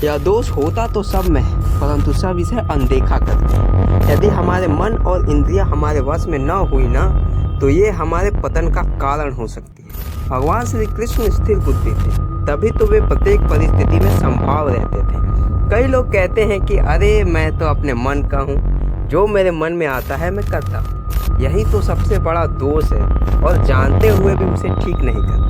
यह दोष होता तो सब में है, परंतु सब इसे अनदेखा करते हैं। यदि हमारे मन और इंद्रियां हमारे वश में न हुई ना, तो ये हमारे पतन का कारण हो सकती है। भगवान श्री कृष्ण स्थिर बुद्धि थे, तभी तो वे प्रत्येक परिस्थिति में संभाव रहते थे। कई लोग कहते हैं कि अरे मैं तो अपने मन का हूँ, जो मेरे मन में आता है मैं करता हूँ। यही तो सबसे बड़ा दोष है, और जानते हुए भी उसे ठीक नहीं करते।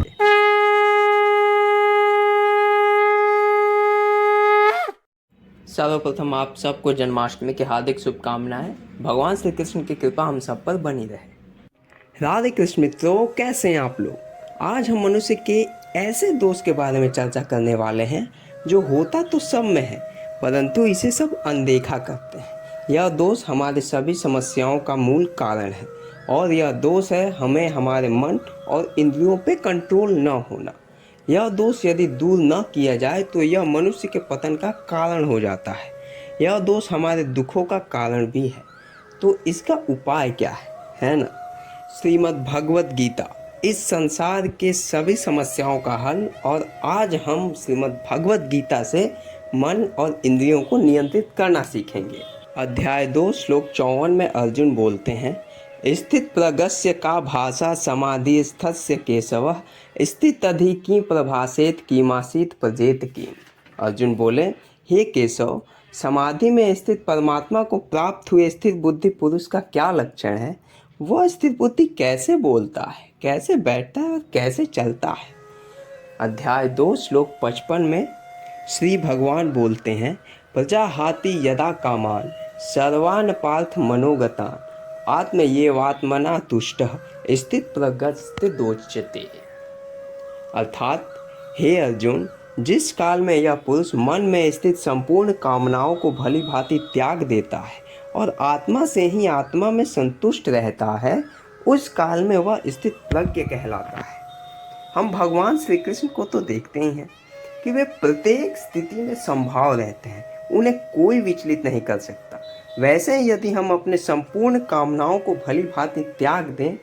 सर्वप्रथम आप सबको जन्माष्टमी की हार्दिक शुभकामनाएं। भगवान श्री कृष्ण की कृपा हम सब पर बनी रहे। राधे कृष्ण मित्रों, कैसे हैं आप लोग? आज हम मनुष्य के ऐसे दोष के बारे में चर्चा करने वाले हैं जो होता तो सब में है, परंतु इसे सब अनदेखा करते हैं। यह दोष हमारे सभी समस्याओं का मूल कारण है, और यह दोष है हमें हमारे मन और इंद्रियों पे कंट्रोल न होना। यह दोष यदि दूर न किया जाए तो यह मनुष्य के पतन का कारण हो जाता है। यह दोष हमारे दुखों का कारण भी है। तो इसका उपाय क्या है ना? श्रीमद् भगवत गीता इस संसार के सभी समस्याओं का हल। और आज हम श्रीमद् भगवत गीता से मन और इंद्रियों को नियंत्रित करना सीखेंगे। अध्याय 2 श्लोक 54 में अर्जुन बोलते हैं, स्थित प्रगस्य का भाषा समाधि स्थस्य केशव स्थित अधि की प्रभासेत कीमासीत प्रजेत की। अर्जुन बोले, हे केशव, समाधि में स्थित परमात्मा को प्राप्त हुए स्थिर बुद्धि पुरुष का क्या लक्षण है? वह स्थिर बुद्धि कैसे बोलता है, कैसे बैठता है और कैसे चलता है? अध्याय 2 श्लोक 55 में श्री भगवान बोलते हैं, प्रजाहाति यदा कामान सर्वान पार्थ मनोगतान आत्मयेवात्मना तुष्टः स्थित प्रगस्य दोच्यते। अर्थात हे अर्जुन, जिस काल में यह पुरुष मन में स्थित संपूर्ण कामनाओं को भली भांति त्याग देता है और आत्मा से ही आत्मा में संतुष्ट रहता है, उस काल में वह स्थित प्रज्ञ कहलाता है। हम भगवान श्री कृष्ण को तो देखते ही हैं कि वे प्रत्येक स्थिति में संभाव रहते हैं, उन्हें कोई विचलित नहीं कर सकता। वैसे ही यदि हम अपने संपूर्ण कामनाओं को भली भांति त्याग दें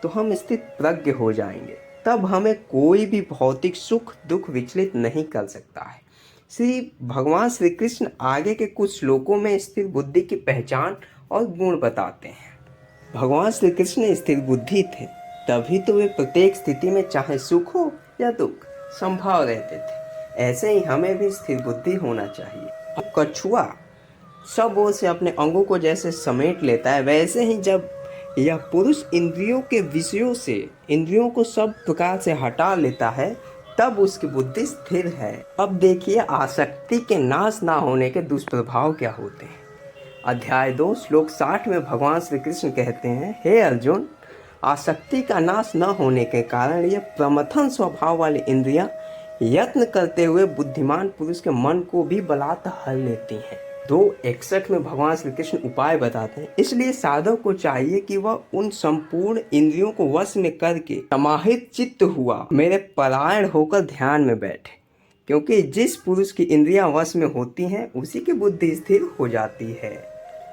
तो हम स्थित प्रज्ञ हो जाएंगे। तब हमें कोई भी भौतिक सुख दुख विचलित नहीं कर सकता है। भगवान श्री कृष्ण आगे के कुछ श्लोकों में स्थिर बुद्धि की पहचान और गुण बताते हैं। भगवान श्री कृष्ण स्थिर बुद्धि थे, तभी तो वे प्रत्येक स्थिति में चाहे सुख हो या दुख संभाव रहते थे। ऐसे ही हमें भी स्थिर बुद्धि होना चाहिए। कछुआ सब ओर से अपने अंगों को जैसे समेट लेता है, वैसे ही जब यह पुरुष इंद्रियों के विषयों से इंद्रियों को सब प्रकार से हटा लेता है, तब उसकी बुद्धि स्थिर है। अब देखिए आसक्ति के नाश ना होने के दुष्प्रभाव क्या होते हैं। अध्याय 2 श्लोक 60 में भगवान श्री कृष्ण कहते हैं, हे अर्जुन, आसक्ति का नाश न होने के कारण ये प्रमथन स्वभाव वाली इंद्रियां यत्न करते हुए बुद्धिमान पुरुष के मन को भी बलात् हर लेती हैं। 2:61 में भगवान श्री कृष्ण उपाय बताते हैं, इसलिए साधक को चाहिए कि वह उन संपूर्ण इंद्रियों को वश में करके समाहित चित्त हुआ मेरे परायण होकर ध्यान में बैठे, क्योंकि जिस पुरुष की इंद्रियां वश में होती हैं उसी की बुद्धि स्थिर हो जाती है।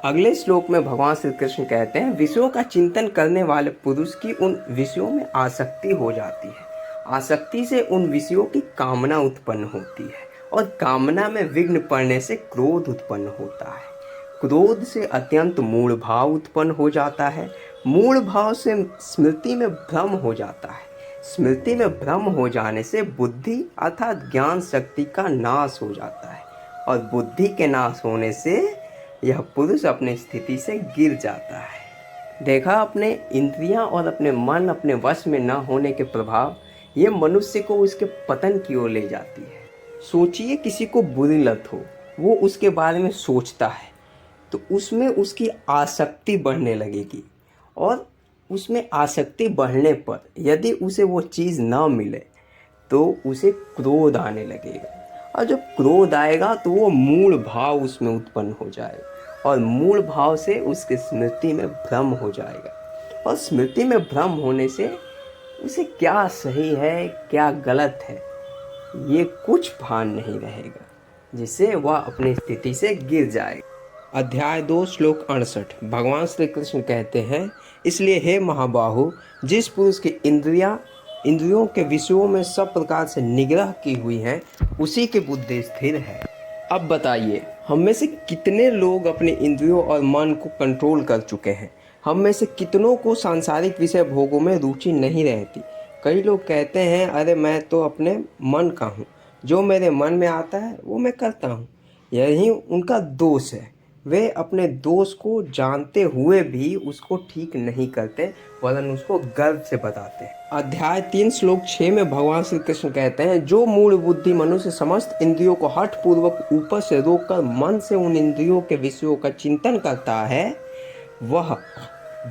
अगले श्लोक में भगवान श्री कृष्ण कहते हैं, विषयों का चिंतन करने वाले पुरुष की उन विषयों में आसक्ति हो जाती है। आसक्ति से उन विषयों की कामना उत्पन्न होती है, और कामना में विघ्न पड़ने से क्रोध उत्पन्न होता है। क्रोध से अत्यंत मूढ़ भाव उत्पन्न हो जाता है। मूढ़ भाव से स्मृति में भ्रम हो जाता है। स्मृति में भ्रम हो जाने से बुद्धि अर्थात ज्ञान शक्ति का नाश हो जाता है, और बुद्धि के नाश होने से यह पुरुष अपनी स्थिति से गिर जाता है। देखा, अपने इंद्रियां और अपने मन अपने वश में न होने के प्रभाव ये मनुष्य को उसके पतन की ओर ले जाती है। सोचिए, किसी को बुरी लत हो, वो उसके बारे में सोचता है तो उसमें उसकी आसक्ति बढ़ने लगेगी, और उसमें आसक्ति बढ़ने पर यदि उसे वो चीज़ ना मिले तो उसे क्रोध आने लगेगा, और जब क्रोध आएगा तो वो मूढ़ भाव उसमें उत्पन्न हो जाएगा, और मूढ़ भाव से उसकी स्मृति में भ्रम हो जाएगा, और स्मृति में भ्रम होने से उसे क्या सही है क्या गलत है ये कुछ भान नहीं रहेगा, जिससे वह अपनी स्थिति से गिर जाएगा। अध्याय 2 श्लोक 68 भगवान श्री कृष्ण कहते हैं, इसलिए हे महाबाहु, जिस पुरुष की इंद्रियों के विषयों में सब प्रकार से निग्रह की हुई है, उसी की बुद्धि स्थिर है। अब बताइए, हम में से कितने लोग अपने इंद्रियों और मन को कंट्रोल कर चुके हैं? हम में से कितनों को सांसारिक विषय भोगों में रुचि नहीं रहती? कई लोग कहते हैं, अरे मैं तो अपने मन का हूँ, जो मेरे मन में आता है वो मैं करता हूँ। यही उनका दोष है। वे अपने दोष को जानते हुए भी उसको ठीक नहीं करते, वरन उसको गर्व से बताते हैं। अध्याय 3 श्लोक 6 में भगवान श्री कृष्ण कहते हैं, जो मूढ़ बुद्धि मनुष्य समस्त इंद्रियों को हठ पूर्वक ऊपर से रोककर मन से उन इंद्रियों के विषयों का चिंतन करता है, वह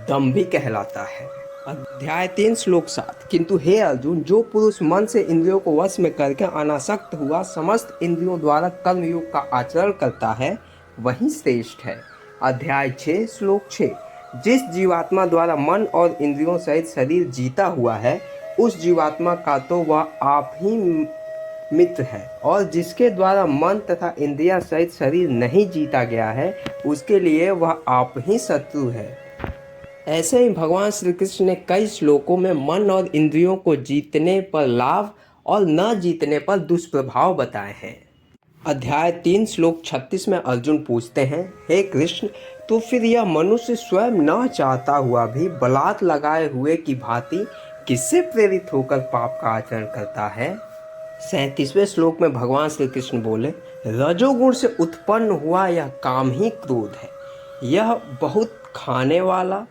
दंभी कहलाता है। अध्याय 3 श्लोक 7, किंतु हे अर्जुन, जो पुरुष मन से इंद्रियों को वश में करके अनासक्त हुआ समस्त इंद्रियों द्वारा कर्मयोग का आचरण करता है, वही श्रेष्ठ है। अध्याय 6 श्लोक 6, जिस जीवात्मा द्वारा मन और इंद्रियों सहित शरीर जीता हुआ है, उस जीवात्मा का तो वह आप ही मित्र है, और जिसके द्वारा मन तथा इंद्रियां सहित शरीर नहीं जीता गया है, उसके लिए वह आप ही शत्रु है। ऐसे ही भगवान श्री कृष्ण ने कई श्लोकों में मन और इंद्रियों को जीतने पर लाभ और न जीतने पर दुष्प्रभाव बताए हैं। अध्याय 3 श्लोक 36 में अर्जुन पूछते हैं, हे कृष्ण, तो फिर यह मनुष्य स्वयं न चाहता हुआ भी बलात् लगाए हुए की भांति किससे प्रेरित होकर पाप का आचरण करता है? 37वें श्लोक में भगवान श्री कृष्ण बोले, रजोगुण से उत्पन्न हुआ यह काम ही क्रोध है। यह बहुत खाने वाला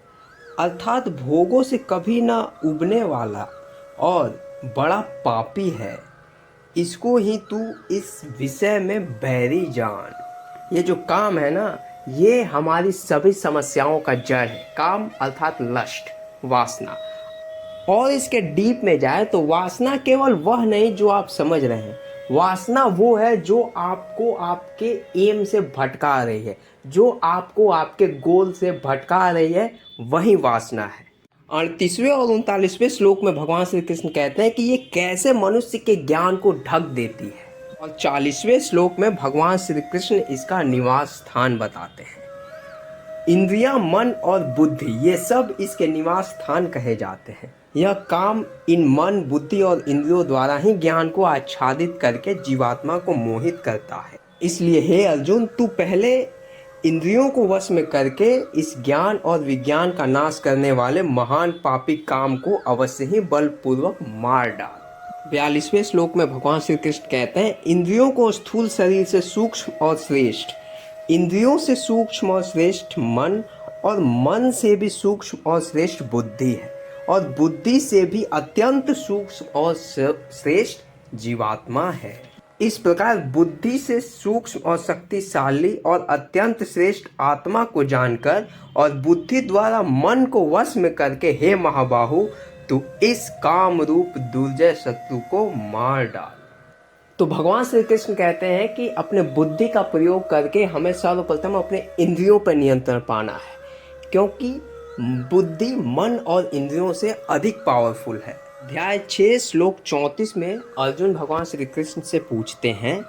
अर्थात भोगों से कभी न उबने वाला और बड़ा पापी है। इसको ही तू इस विषय में बैरी जान। ये जो काम है ना, ये हमारी सभी समस्याओं का जड़ है। काम अर्थात लस्ट, वासना। और इसके डीप में जाए तो वासना केवल वह नहीं जो आप समझ रहे हैं। वासना वो है जो आपको आपके एम से भटका रही है, जो आपको आपके गोल से भटका रही है, वही वासना है। 38वें और 39वें श्लोक में भगवान श्री कृष्ण कहते हैं कि ये कैसे मनुष्य के ज्ञान को ढक देती है, और 40वें श्लोक में भगवान श्री कृष्ण इसका निवास स्थान बताते हैं। इंद्रियां, मन और बुद्धि, ये सब इसके निवास स्थान कहे जाते हैं। यह काम इन मन, बुद्धि और इंद्रियों द्वारा ही ज्ञान को आच्छादित करके जीवात्मा को मोहित करता है। इसलिए हे अर्जुन, तू पहले इंद्रियों को वश में करके इस ज्ञान और विज्ञान का नाश करने वाले महान पापी काम को अवश्य ही बलपूर्वक मार डाल। 42वें श्लोक में भगवान श्री कृष्ण कहते हैं, इंद्रियों को स्थूल शरीर से सूक्ष्म और श्रेष्ठ, इंद्रियों से सूक्ष्म और श्रेष्ठ मन, और मन से भी सूक्ष्म और श्रेष्ठ बुद्धि है, और बुद्धि से भी अत्यंत सूक्ष्म और श्रेष्ठ जीवात्मा है। इस प्रकार बुद्धि से सूक्ष्म और शक्तिशाली और अत्यंत श्रेष्ठ आत्मा को जानकर और बुद्धि द्वारा मन को वश में करके, हे महाबाहु, तू इस काम रूप दुर्जय शत्रु को मार डाल। तो भगवान श्री कृष्ण कहते हैं कि अपने बुद्धि का प्रयोग करके हमें सर्वप्रथम अपने इंद्रियों पर नियंत्रण पाना है, क्योंकि बुद्धि मन और इंद्रियों से अधिक पावरफुल है। अध्याय 6 श्लोक 34 में अर्जुन भगवान श्री कृष्ण से पूछते हैं,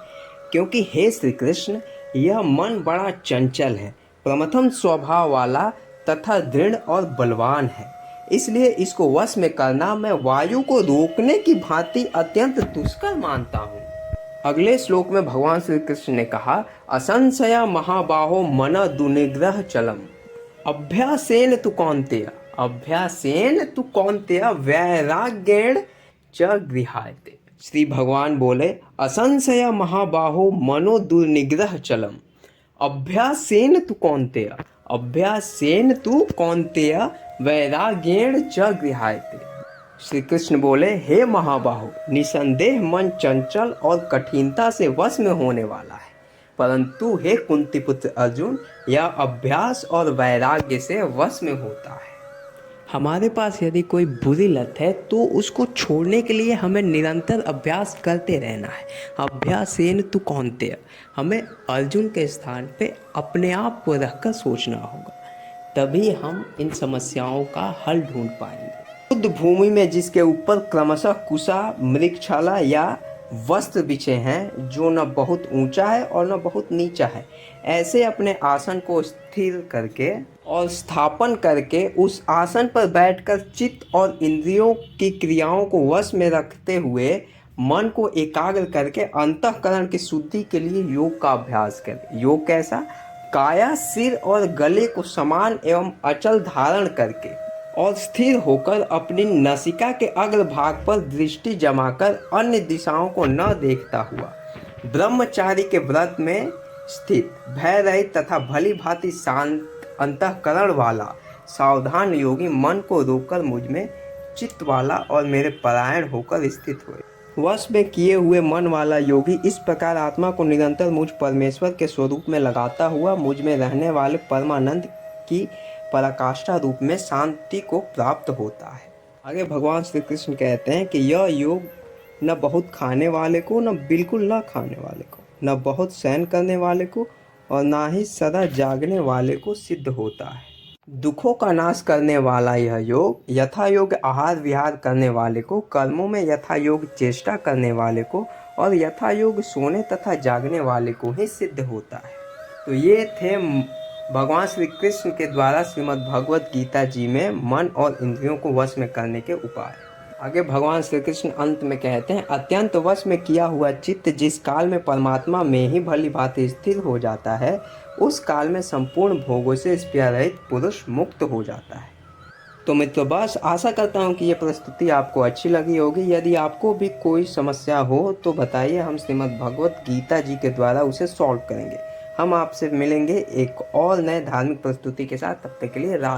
क्योंकि हे श्री कृष्ण, यह मन बड़ा चंचल है, प्रथम स्वभाव वाला तथा दृढ़ और बलवान है, इसलिए इसको वश में करना मैं वायु को रोकने की भांति अत्यंत दुष्कर मानता हूँ। अगले श्लोक में भगवान श्री कृष्ण ने कहा, असंशया महाबाहो मन दुनिग्रह चलम, अभ्यासेन तु कौन्तेय, अभ्यासेन तु कौन्तेय वैराग्येण च गृह्यते। श्री भगवान बोले, असंशय महाबाहो मनो दुर्निग्रह चलम, अभ्यासेन तु कौन्तेय, अभ्यासेन तु कौन्तेय वैराग्येण च गृह्यते। श्री कृष्ण बोले, हे महाबाहो, निसंदेह मन चंचल और कठिनता से वश में होने वाला है, परंतु हे कुंती पुत्र अर्जुन, यह अभ्यास और वैराग्य से वश में होता है। हमारे पास यदि कोई बुरी लत है तो उसको छोड़ने के लिए हमें निरंतर अभ्यास करते रहना है। अभ्यासेन तु कौन्तेय, हमें अर्जुन के स्थान पे अपने आप को रखकर सोचना होगा, तभी हम इन समस्याओं का हल ढूंढ पाएंगे। शुद्ध भूमि में जिसके ऊपर क्रमशः कुशा, मृगशाला या वस्त्र बिछे हैं, जो न बहुत ऊंचा है और न बहुत नीचा है, ऐसे अपने आसन को स्थिर करके और स्थापन करके उस आसन पर बैठकर चित्त और इंद्रियों की क्रियाओं को वश में रखते हुए मन को एकाग्र करके अंतःकरण की शुद्धि के लिए योग का अभ्यास करें। योग कैसा? काया, सिर और गले को समान एवं अचल धारण करके और स्थिर होकर अपनी नासिका के अग्र भाग पर दृष्टि जमाकर अन्य दिशाओं को न देखता हुआ ब्रह्मचारी के व्रत में स्थित भय रहित तथा भली भांति शांत अंतःकरण वाला सावधान योगी मन को रोककर मुझ में चित्त वाला और मेरे परायण होकर स्थित हुए। वश में किए हुए मन वाला योगी इस प्रकार आत्मा को निरंतर मुझ परमेश्वर के स्वरूप में लगाता हुआ मुझ में रहने वाले परमानंद की पराकाष्ठा रूप में शांति को प्राप्त होता है। आगे भगवान श्री कृष्ण कहते हैं कि यह योग न बहुत खाने वाले को, न बिल्कुल न खाने वाले को, न बहुत सहन करने वाले को और ना ही सदा जागने वाले को सिद्ध होता है। दुखों का नाश करने वाला यह योग यथा योग आहार विहार करने वाले को, कर्मों में यथा योग चेष्टा करने वाले को और यथा योग सोने तथा जागने वाले को ही सिद्ध होता है। तो ये थे भगवान श्री कृष्ण के द्वारा श्रीमद् भगवत गीता जी में मन और इंद्रियों को वश में करने के उपाय। आगे भगवान श्री कृष्ण अंत में कहते हैं, अत्यंत वश में किया हुआ चित्त जिस काल में परमात्मा में ही भली भांति स्थिर हो जाता है, उस काल में संपूर्ण भोगों से स्पृहा रहित पुरुष मुक्त हो जाता है। तो मित्रों, बस आशा करता हूँ कि ये प्रस्तुति आपको अच्छी लगी होगी। यदि आपको भी कोई समस्या हो तो बताइए, हम श्रीमद् भगवत गीता जी के द्वारा उसे सॉल्व करेंगे। हम आपसे मिलेंगे एक और नए धार्मिक प्रस्तुति के साथ। तब तक के लिए राधे।